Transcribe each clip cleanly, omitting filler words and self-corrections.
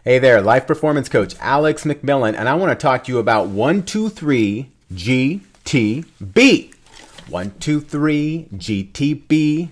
Hey there, Life Performance Coach Alex McMillan, and I want to talk to you about 123 GTB. 123 GTB.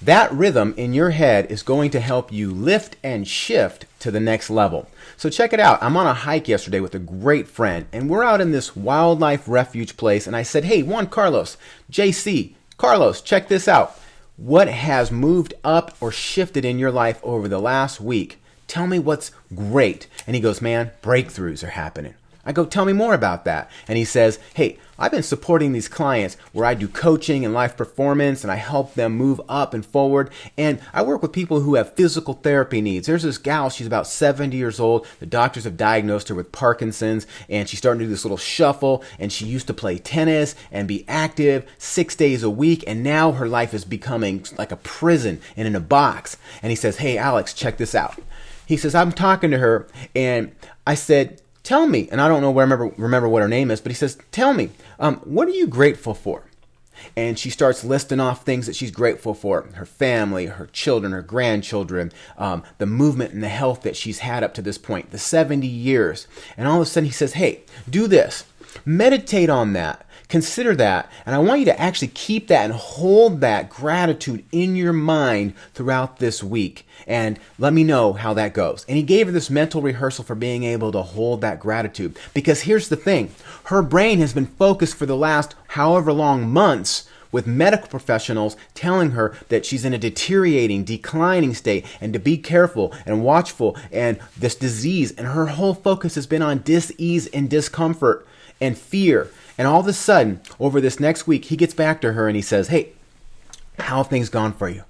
That rhythm in your head is going to help you lift and shift to the next level. So check it out. I'm on a hike yesterday with a great friend, and we're out in this wildlife refuge place, and I said, hey, Juan Carlos, JC, Carlos, check this out. What has moved up or shifted in your life over the last week? Tell me what's great. And he goes, man, breakthroughs are happening. I go, tell me more about that. And he says, hey, I've been supporting these clients where I do coaching and life performance and I help them move up and forward. And I work with people who have physical therapy needs. There's this gal, she's about 70 years old. The doctors have diagnosed her with Parkinson's and she's starting to do this little shuffle, and she used to play tennis and be active 6 days a week. And now her life is becoming like a prison and in a box. And he says, hey, Alex, check this out. He says, I'm talking to her and I said, tell me, and I don't know, remember what her name is, but he says, tell me, what are you grateful for? And she starts listing off things that she's grateful for: her family, her children, her grandchildren, the movement and the health that she's had up to this point, the 70 years. And all of a sudden he says, hey, do this. Meditate on that. Consider that. And I want you to actually keep that and hold that gratitude in your mind throughout this week. And let me know how that goes. And he gave her this mental rehearsal for being able to hold that gratitude. Because here's the thing. Her brain has been focused for the last however long months with medical professionals telling her that she's in a deteriorating, declining state and to be careful and watchful and this disease. And her whole focus has been on dis-ease and discomfort and fear. And all of a sudden, over this next week, he gets back to her and he says, hey, how have things gone for you?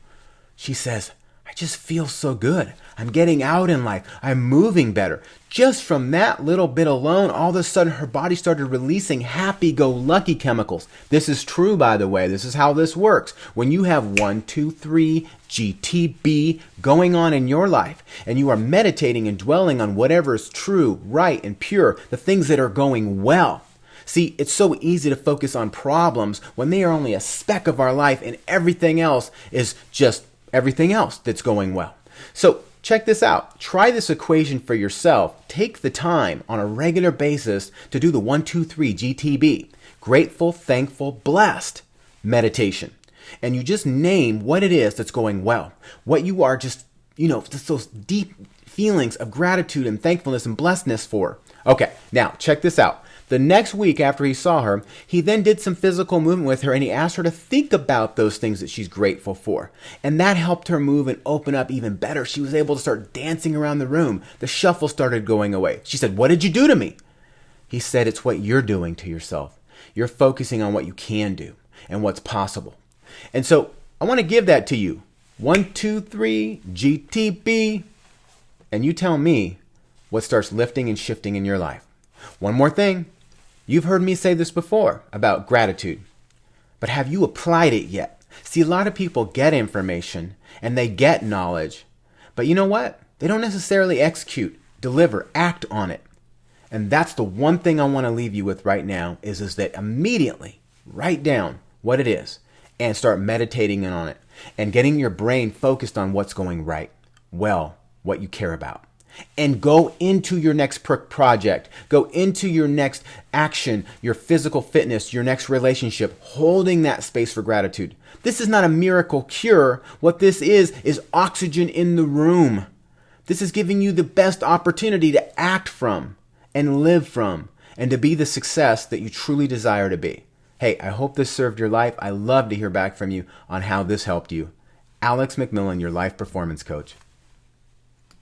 She says, I just feel so good. I'm getting out in life. I'm moving better. Just from that little bit alone, all of a sudden her body started releasing happy-go-lucky chemicals. This is true, by the way. This is how this works. When you have 123 GTB going on in your life and you are meditating and dwelling on whatever is true, right, and pure, the things that are going well. See, it's so easy to focus on problems when they are only a speck of our life and everything else is just everything else that's going well. So check this out. Try this equation for yourself. Take the time on a regular basis to do the 123 GTB. Grateful, thankful, blessed meditation. And you just name what it is that's going well. What you are just those deep feelings of gratitude and thankfulness and blessedness for. Okay, now check this out. The next week after he saw her, he then did some physical movement with her and he asked her to think about those things that she's grateful for. And that helped her move and open up even better. She was able to start dancing around the room. The shuffle started going away. She said, what did you do to me? He said, it's what you're doing to yourself. You're focusing on what you can do and what's possible. And so I want to give that to you. 123 GTB. And you tell me what starts lifting and shifting in your life. One more thing. You've heard me say this before about gratitude, but have you applied it yet? See, a lot of people get information and they get knowledge, but you know what? They don't necessarily execute, deliver, act on it. And that's the one thing I want to leave you with right now is that immediately write down what it is and start meditating on it and getting your brain focused on what's going right, well, what you care about. And go into your next project, go into your next action, your physical fitness, your next relationship, holding that space for gratitude. This is not a miracle cure. What this is oxygen in the room. This is giving you the best opportunity to act from and live from and to be the success that you truly desire to be. Hey, I hope this served your life. I love to hear back from you on how this helped you. Alex McMillan, your life performance coach.